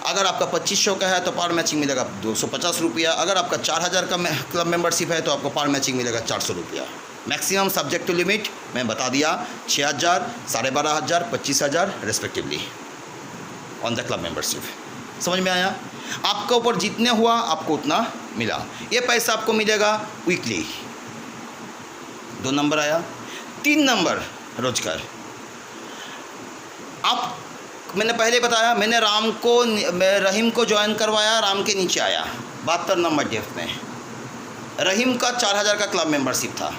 Speaker 1: अगर आपका 2500 का है तो पार मैचिंग मिलेगा 250 रुपया। अगर आपका 4000 का क्लब मेंबरशिप है तो आपको पार मैचिंग मिलेगा 400 रुपया। मैक्सिमम सब्जेक्ट टू लिमिट मैं बता दिया 6,000, 12,500, 25,000 respectively on the club membership. समझ में आया? आपका ऊपर जितने हुआ आपको उतना मिला। ये पैसा आपको मिलेगा वीकली। 2 नंबर आया। 3 नंबर रोजगार। आप, मैंने पहले बताया, मैंने रहीम को ज्वाइन करवाया, राम के नीचे आया 72 नंबर डेफ में। रहीम का 4000 का क्लब मेंबरशिप था।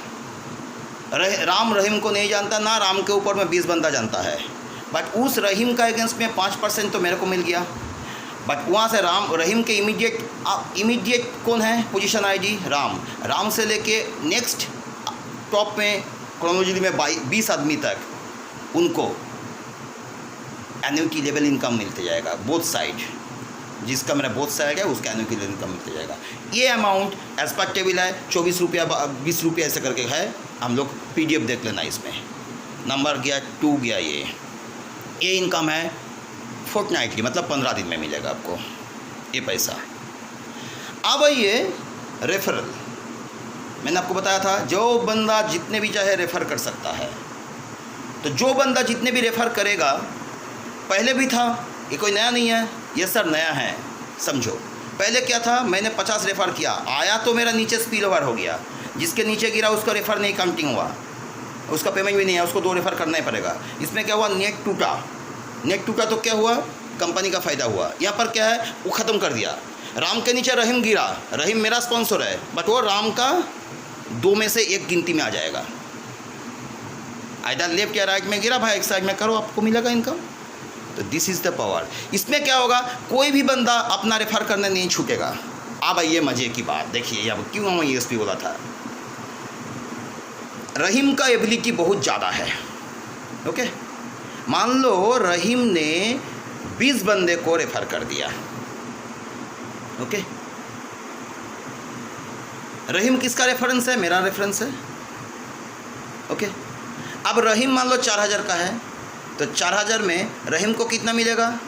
Speaker 1: राम रहीम को नहीं जानता, ना राम के ऊपर में 20 बंदा जानता है, बट उस रहीम का अगेंस्ट में 5% तो मेरे को मिल गया। बट वहाँ से रहीम के इमीडिएट कौन है, पोजीशन आईडी राम से लेके नेक्स्ट टॉप में क्रोनोलॉजी में 20 आदमी तक उनको एन्युटी लेवल इनकम मिलते जाएगा, बोथ साइड। जिसका मेरा बोथ साइड है उसका एन्युटी लेवल इनकम मिलते जाएगा। ये अमाउंट एज पर टेबल है, 24 रुपया 20 रुपया ऐसे करके है। हम लोग PDF देख लेना, इसमें नंबर गया 2 गया ये। ये इनकम है फोर्टनाइटली, मतलब 15 दिन में मिलेगा आपको ये पैसा। अब ये रेफरल, मैंने आपको बताया था जो बंदा जितने भी चाहे रेफ़र कर सकता है। तो जो बंदा जितने भी रेफ़र करेगा, पहले भी था, ये कोई नया नहीं है, ये सर नया है। समझो पहले क्या था, मैंने 50 रेफ़र किया, आया तो मेरा नीचे स्पिल ओवर हो गया, जिसके नीचे गिरा उसका रेफ़र नहीं काउंटिंग हुआ, उसका पेमेंट भी नहीं है, उसको 2 रेफ़र करना ही पड़ेगा। इसमें क्या हुआ, नेट टूटा तो क्या हुआ, कंपनी का फ़ायदा हुआ। यहाँ पर क्या है, वो ख़त्म कर दिया। राम के नीचे रहीम गिरा, रहीम मेरा स्पॉन्सर है, बट वो राम का 2 में से 1 गिनती में आ जाएगा। आइदर लेफ्ट या राइट में गिरा, भाई एक साइड में करो, आपको मिलेगा इनकम। तो दिस इज़ द पावर। इसमें क्या होगा, कोई भी बंदा अपना रेफर करने नहीं छूटेगा। अब आइए मज़े की बात, देखिए यहाँ क्यों मैं यूएसपी बोला था। रहीम का एबिलिटी बहुत ज़्यादा है। ओके, मान लो रहीम ने 20 बंदे को रेफर कर दिया। ओके, रहीम किसका रेफरेंस है, मेरा रेफरेंस है। ओके, अब रहीम मान लो 4000 का है, तो 4000 में रहीम को कितना मिलेगा,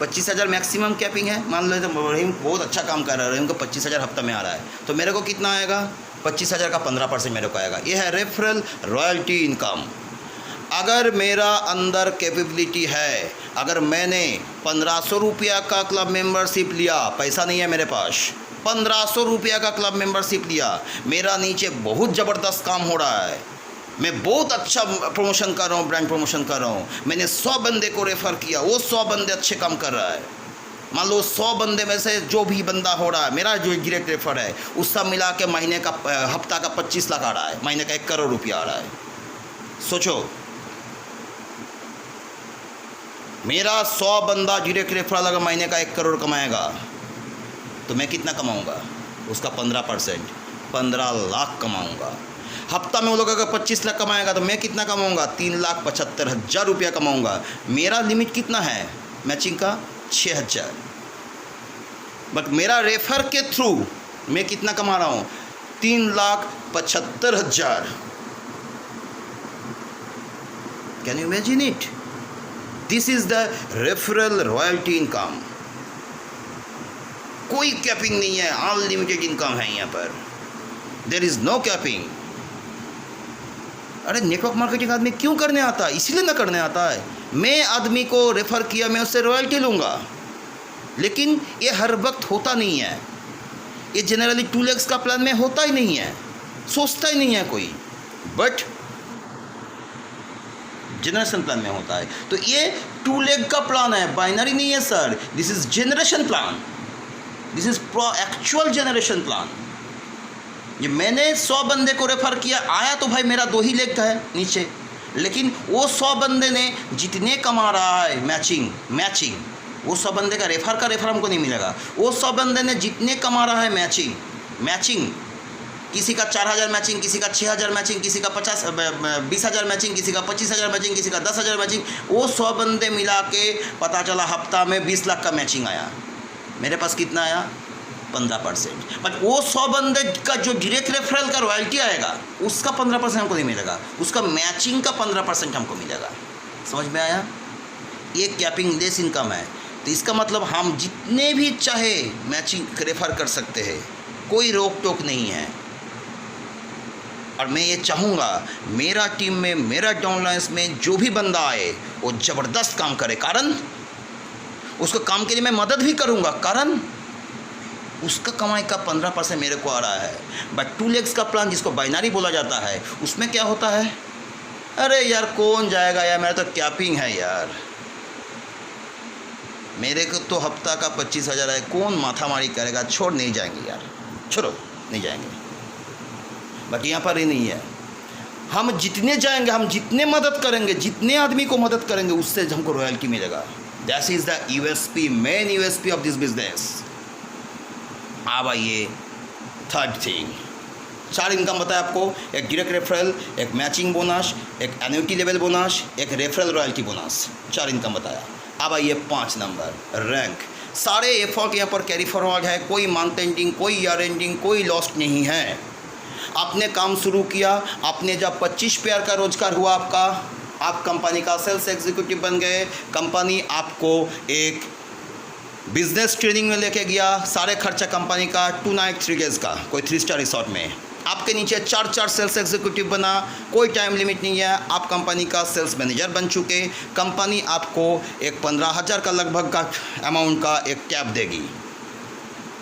Speaker 1: 25000 मैक्सिमम कैपिंग है। मान लो तो रहीम बहुत अच्छा काम कर रहा है, रहीम को 25000 हफ्ता में आ रहा है, तो मेरे को कितना आएगा, 25000 का 15% मेरे को आएगा। ये है रेफरल रॉयल्टी इनकम। अगर मेरा अंदर कैपेबिलिटी है, अगर मैंने 1500 रुपया का क्लब मेंबरशिप लिया, पैसा नहीं है मेरे पास, 1500 रुपया का क्लब मेंबरशिप लिया, मेरा नीचे बहुत ज़बरदस्त काम हो रहा है, मैं बहुत अच्छा प्रमोशन कर रहा हूँ, ब्रांड प्रमोशन कर रहा हूँ, मैंने 100 बंदे को रेफ़र किया, वो 100 बंदे अच्छे काम कर रहा है। मान लो 100 बंदे में से जो भी बंदा हो रहा है, मेरा जो डायरेक्ट रेफर है, उस सब मिला के महीने का हफ्ता का 25 लाख आ रहा है, महीने का 1 करोड़ रुपया आ रहा है। सोचो, मेरा 100 बंदा डायरेक्ट रेफरल अगर महीने का 1 करोड़ कमाएगा, तो मैं कितना कमाऊंगा, उसका 15%, 15 लाख कमाऊंगा। हफ्ता में वो लोग अगर 25 लाख कमाएगा, तो मैं कितना कमाऊंगा, 3,75,000 रुपया कमाऊंगा। मेरा लिमिट कितना है मैचिंग का, 6000, बट मेरा रेफर के थ्रू मैं कितना कमा रहा हूँ, 3,75,000। Can you imagine it? This is the referral royalty income. कोई कैपिंग नहीं है, अनलिमिटेड इनकम है यहाँ पर, देयर इज नो कैपिंग। अरे नेटवर्क मार्केटिंग आदमी क्यों करने आता है, इसीलिए ना करने आता है। मैं आदमी को रेफ़र किया, मैं उससे रॉयल्टी लूँगा, लेकिन ये हर वक्त होता नहीं है। ये जनरली 2 lakhs का प्लान में होता ही नहीं है, सोचता ही नहीं है कोई, बट जनरेशन प्लान में होता है। तो ये 2 lakh का प्लान है, बाइनरी नहीं है sir, this is generation plan, this is actual generation plan. ये मैंने 100 बंदे को रेफ़र किया, आया तो भाई मेरा 2 ही लेग है नीचे, लेकिन वो 100 बंदे ने जितने कमा रहा है मैचिंग, वो 100 बंदे का रेफर हमको नहीं मिलेगा। वो 100 बंदे ने जितने कमा रहा है मैचिंग, किसी का 4000 मैचिंग, किसी का 6000 मैचिंग, किसी का 20,000 मैचिंग, किसी का 25,000 मैचिंग, किसी का 10,000 मैचिंग, वो 100 बंदे मिला के पता चला हफ्ता में 20 लाख का मैचिंग आया। मेरे पास कितना आया, 15%। बट वो 100 बंदे का जो डायरेक्ट रेफरल का रॉयल्टी आएगा, उसका 15% हमको नहीं मिलेगा, उसका मैचिंग का 15% हमको मिलेगा। समझ में आया? ये कैपिंग लेस इनकम है। तो इसका मतलब हम जितने भी चाहे मैचिंग रेफर कर सकते हैं, कोई रोक टोक नहीं है। और मैं ये चाहूँगा मेरा टीम में, मेरा डाउनलाइंस में जो भी बंदा आए वो ज़बरदस्त काम करे, कारण उसको काम के लिए मैं मदद भी करूँगा, कारण उसका कमाई का 15% मेरे को आ रहा है। बट 2 lakhs का प्लान जिसको बाइनरी बोला जाता है, उसमें क्या होता है, अरे यार कौन जाएगा यार, मेरा तो कैपिंग है यार, मेरे को तो हफ्ता का 25,000 है, कौन माथामारी करेगा, छोड़ नहीं जाएंगे यार, छोड़ो नहीं जाएंगे। बट यहाँ पर ही नहीं है, हम जितने जाएंगे, हम जितने मदद करेंगे, जितने आदमी को मदद करेंगे, उससे हमको रॉयल्टी मिलेगा। That is the USP, main USP of this business. अब आइए थर्ड थिंग, 4 इनकम बताया आपको, एक डायरेक्ट रेफरल, एक मैचिंग बोनस, एक एन्युटी लेवल बोनस, एक रेफरल रॉयल्टी बोनस, 4 इनकम बताया। अब आइए 5 नंबर, रैंक। सारे एफर्ट यहाँ पर कैरी फॉरवर्ड है, कोई मंथ एंडिंग, कोई ईयर एंडिंग, कोई लॉस्ट नहीं है। आपने काम शुरू किया, आपने जब 25 पेयर का रोजगार हुआ आपका, आप कंपनी का सेल्स एग्जीक्यूटिव बन गए, कंपनी आपको एक बिजनेस ट्रेनिंग में लेके गया, सारे खर्चा कंपनी का 2 नाइट 3 डेज़ का कोई 3 स्टार रिसोर्ट में, आपके नीचे 4 सेल्स एग्जीक्यूटिव बना, कोई टाइम लिमिट नहीं है, आप कंपनी का सेल्स मैनेजर बन चुके, कंपनी आपको एक 15,000 का लगभग का अमाउंट का एक कैप देगी।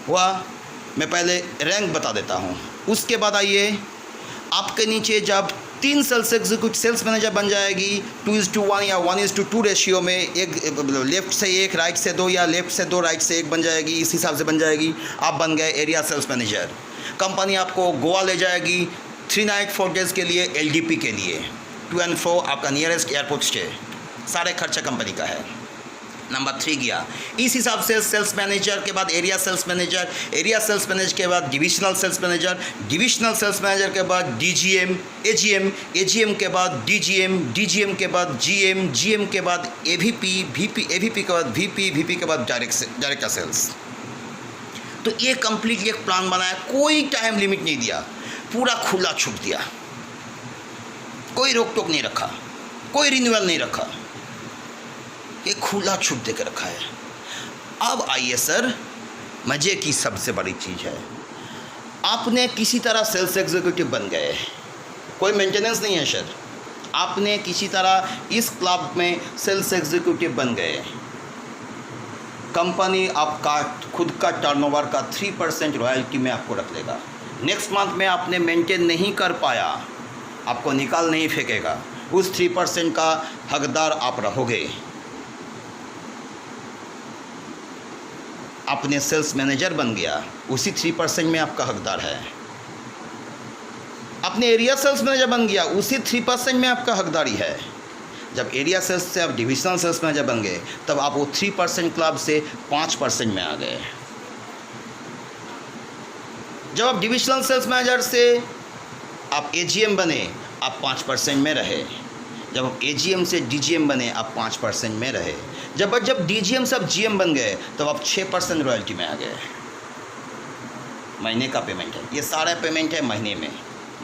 Speaker 1: वह मैं पहले रैंक बता देता हूँ। उसके बाद आइए, आपके नीचे जब 3 सेल्स एग्जीक्यूटिव सेल्स मैनेजर बन जाएगी 2:1 या 1:2 रेशियो में, एक लेफ्ट से 1 राइट से 2 या लेफ्ट से 2 राइट से 1 बन जाएगी, इस हिसाब से बन जाएगी, आप बन गए एरिया सेल्स मैनेजर। कंपनी आपको गोवा ले जाएगी 3 नाइट 4 डेज़ के लिए, LDP के लिए 2 and 4 आपका नियरेस्ट एयरपोर्ट स्टे, सारे खर्चा कंपनी का है। नंबर 3 गया, इस हिसाब से सेल्स मैनेजर के बाद area sales manager, area sales manager के बाद divisional sales manager, divisional sales manager के बाद DGM, AGM, AGM के बाद DGM, DGM के बाद GM, GM के बाद AVP, VP, AVP के बाद VP, VP के बाद डायरेक्टर सेल्स। तो ये कंप्लीटली एक प्लान बनाया, कोई टाइम लिमिट नहीं दिया, पूरा खुला छूट दिया, कोई रोक टोक नहीं रखा, कोई रिन्यूअल नहीं रखा, ये खुला छूट देकर रखा है। अब आइए सर, मज़े की सबसे बड़ी चीज़ है, आपने किसी तरह सेल्स एग्जीक्यूटिव बन गए, कोई मेंटेनेंस नहीं है सर, आपने किसी तरह इस क्लब में सेल्स एग्जीक्यूटिव बन गए, कंपनी आपका खुद का टर्नओवर का 3% रॉयल्टी में आपको रख लेगा। नेक्स्ट मंथ में आपने मेंटेन नहीं कर पाया, आपको निकाल नहीं फेंकेगा, उस 3% का हकदार आप रहोगे। आपने सेल्स मैनेजर बन गया, उसी 3% में आपका हकदार है। आपने एरिया सेल्स मैनेजर बन गया, उसी 3% में आपका हकदारी है। जब एरिया सेल्स से आप डिविजनल सेल्स मैनेजर बन गए, तब आप वो 3% क्लब से 5% में आ गए। जब आप डिविजनल सेल्स मैनेजर से आप AGM बने, आप 5% में रहे। जब आप AGM से DGM बने, आप 5% में रहे। जब DGM से आप GM बन गए, तब आप 6% रॉयल्टी में आ गए। महीने का पेमेंट है, ये सारा पेमेंट है महीने में,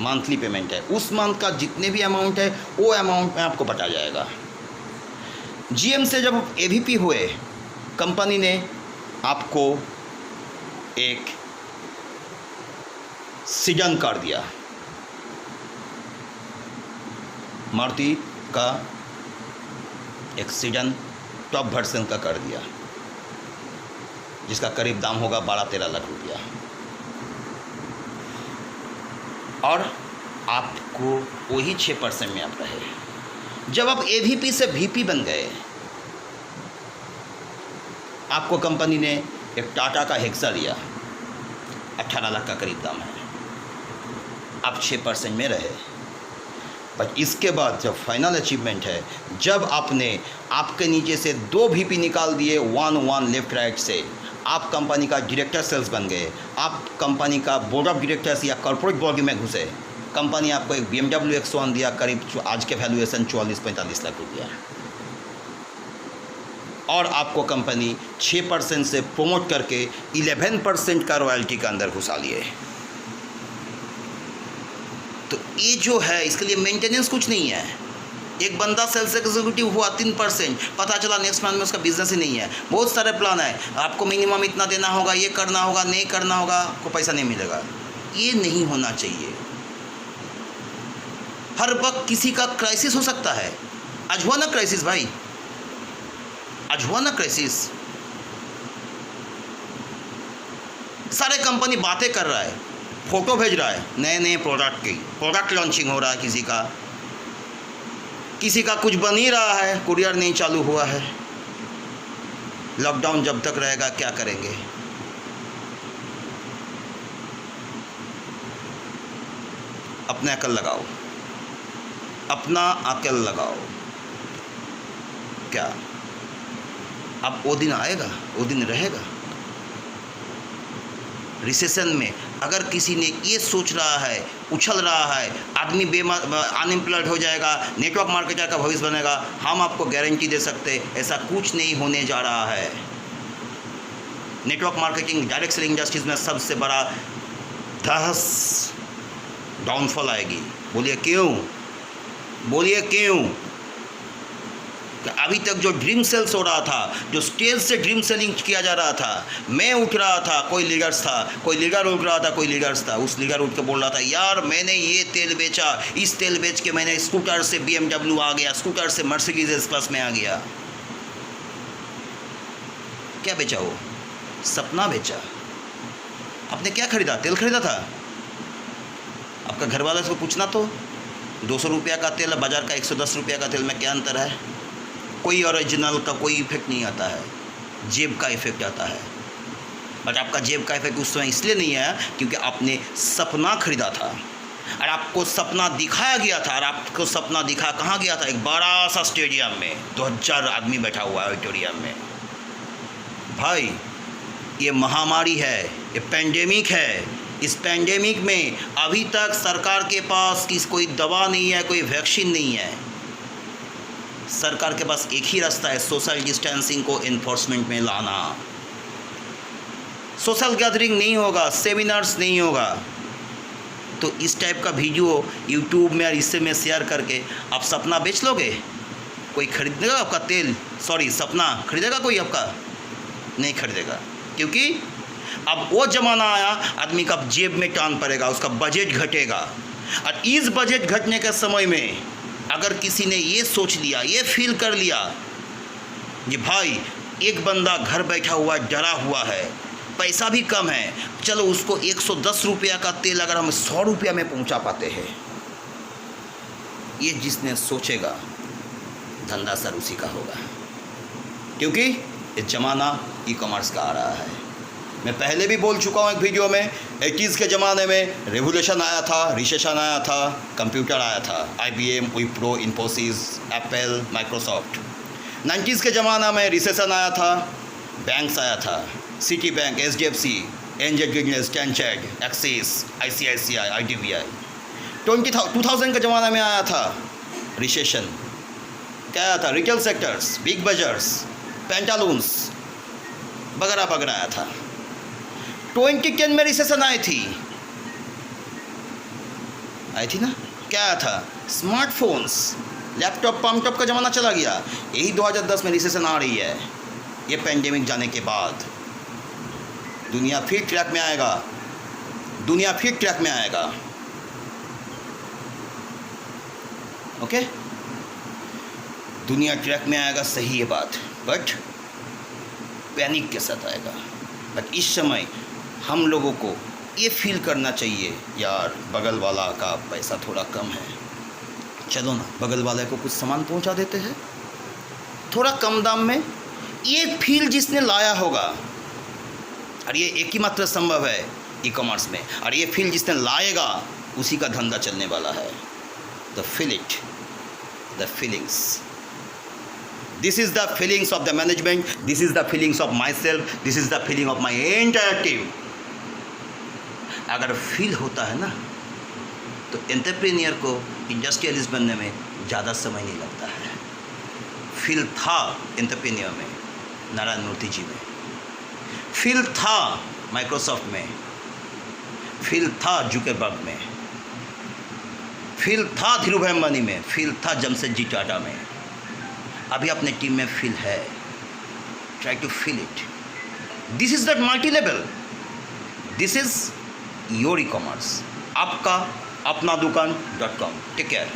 Speaker 1: मंथली पेमेंट है। उस मंथ का जितने भी अमाउंट है, वो अमाउंट में आपको बता जाएगा। GM से जब आप AVP हुए, कंपनी ने आपको एक सीडन कर दिया, मारुति का एक सीडन टॉप वर्जन का कर दिया, जिसका करीब दाम होगा 12-13 लाख रुपया, और आपको वही 6% में आप रहे। जब आप AVP से VP बन गए, आपको कंपनी ने एक टाटा का हेक्सा दिया, 18 लाख का करीब दाम है, आप 6% में रहे। पर इसके बाद जब फाइनल अचीवमेंट है, जब आपने आपके नीचे से 2 VP निकाल दिए 1 लेफ्ट राइट से, आप कंपनी का डायरेक्टर सेल्स बन गए, आप कंपनी का बोर्ड ऑफ डायरेक्टर्स या कॉर्पोरेट बोर्ड में घुसे, कंपनी आपको एक BMW X1 दिया, करीब आज के वैल्यूएशन 44-45 लाख रुपया, और आपको कंपनी 6% से प्रमोट करके 11% का रॉयल्टी का अंदर घुसा लिए। तो ये जो है, इसके लिए मेंटेनेंस कुछ नहीं है। एक बंदा सेल्स एग्जीक्यूटिव हुआ 3%, पता चला नेक्स्ट मंथ में उसका बिजनेस ही नहीं है। बहुत सारे प्लान है, आपको मिनिमम इतना देना होगा, ये करना होगा, नहीं करना होगा, आपको पैसा नहीं मिलेगा। ये नहीं होना चाहिए। हर वक्त किसी का क्राइसिस हो सकता है। आज हुआ ना क्राइसिस भाई, आज हुआ ना क्राइसिस, सारे कंपनी बातें कर रहा है, फोटो भेज रहा है नए नए प्रोडक्ट की, प्रोडक्ट लॉन्चिंग हो रहा है, किसी का कुछ बन ही रहा है, कुरियर नहीं चालू हुआ है। लॉकडाउन जब तक रहेगा क्या करेंगे? अपने अकल लगाओ, अपना अकल लगाओ। क्या अब वो दिन आएगा, वो दिन रहेगा? रिसेशन में अगर किसी ने ये सोच रहा है, उछल रहा है, आदमी अनएम्प्लॉयड हो जाएगा, नेटवर्क मार्केटर का भविष्य बनेगा, हम आपको गारंटी दे सकते ऐसा कुछ नहीं होने जा रहा है। Network marketing, direct selling industries में सबसे बड़ा डाउनफॉल आएगी। बोलिए क्यों? बोलिए क्यों? अभी तक जो ड्रीम सेल्स हो रहा था, जो स्टेज से ड्रीम सेलिंग किया जा रहा था, मैं उठ रहा था, कोई लीडर्स था, कोई लीडर उठ रहा था, कोई लीडर्स था, उस लीडर उठ के बोल रहा था यार मैंने ये तेल बेचा, इस तेल बेच के मैंने स्कूटर से BMW आ गया, स्कूटर से मर्सिडीज एस क्लास में आ गया। क्या बेचा? वो सपना बेचा। आपने क्या खरीदा? तेल खरीदा था। आपका घर वाला से पूछना तो 200 रुपया का तेल बाज़ार का 110 रुपया का तेल में क्या अंतर है? कोई ओरिजिनल का कोई इफेक्ट नहीं आता है, जेब का इफेक्ट आता है। बट आपका जेब का इफेक्ट उस समय इसलिए नहीं आया क्योंकि आपने सपना खरीदा था और आपको सपना दिखाया गया था। और आपको सपना दिखा कहाँ गया था? एक बड़ा सा स्टेडियम में 2000 आदमी बैठा हुआ है ऑडिटोरियम में। भाई ये महामारी है, ये पेंडेमिक है। इस पेंडेमिक में अभी तक सरकार के पास कोई दवा नहीं है, कोई वैक्सीन नहीं है। सरकार के पास एक ही रास्ता है, सोशल डिस्टेंसिंग को एनफोर्समेंट में लाना। सोशल गैदरिंग नहीं होगा, सेमिनार्स नहीं होगा। तो इस टाइप का वीडियो यूट्यूब में और इससे में शेयर करके आप सपना बेच लोगे? कोई खरीदेगा आपका तेल? सॉरी, सपना खरीदेगा कोई आपका? नहीं खरीदेगा, क्योंकि अब वो ज़माना आया, आदमी का जेब में टान पड़ेगा, उसका बजट घटेगा। और इस बजट घटने के समय में अगर किसी ने ये सोच लिया, ये फील कर लिया कि भाई एक बंदा घर बैठा हुआ डरा हुआ है, पैसा भी कम है, चलो उसको 110 रुपया का तेल अगर हम 100 रुपया में पहुंचा पाते हैं, ये जिसने सोचेगा धंधा सर उसी का होगा। क्योंकि ये ज़माना ई-कॉमर्स का आ रहा है। मैं पहले भी बोल चुका हूँ एक वीडियो में, 80s के ज़माने में रेवोल्यूशन आया था, रिसेशन आया था, कंप्यूटर आया था, IBM, Wipro, Infosys, Apple, Microsoft. 90s के ज़माना में रिसेशन आया था, बैंक्स आया था, Citi bank, HDFC, ANZ business, टेंचेड, एक्सिस, ICICI, IDBI। 2000 के ज़माना में आया था रिसेशन। क्या आया था? रिटेल सेक्टर्स, बिग बाज़ार्स, पेंटालून्स वगैरह वगैरह आया था। 2010 में रिसेशन आई थी ना? क्या आया था? स्मार्टफोन्स, लैपटॉप, पम्पटॉप का ज़माना चला गया। यही 2010 में रिसेशन आ रही है। ये पेंडेमिक जाने के बाद दुनिया फिर ट्रैक में आएगा, दुनिया फिर ट्रैक में आएगा। ओके, दुनिया ट्रैक में आएगा, सही है बात, बट पैनिक के साथ आएगा। बट इस समय हम लोगों को ये फील करना चाहिए यार बगल वाला का पैसा थोड़ा कम है, चलो ना बगल वाले को कुछ सामान पहुंचा देते हैं थोड़ा कम दाम में। ये फील जिसने लाया होगा, और ये एक ही मात्र संभव है ई-कॉमर्स में, और ये फील जिसने लाएगा उसी का धंधा चलने वाला है। The feel it, the feelings, this is the feelings of the management, this is the feelings of myself, this is the feeling of my entire team। अगर फील होता है ना तो एंटरप्रेन्योर को इंडस्ट्रियलिस्ट बनने में ज़्यादा समय नहीं लगता है। फील था एंटरप्रेन्योर में, नारायण मूर्ति जी में, फील था माइक्रोसॉफ्ट में, फील था जुकरबर्ग में, फील था धीरूभाई अंबानी में, फील था जमशेदजी टाटा में। अभी अपने टीम में फील है, try to feel it. This is that multi level, this is your e-commerce, आपका अपना दुकान .com। Take care.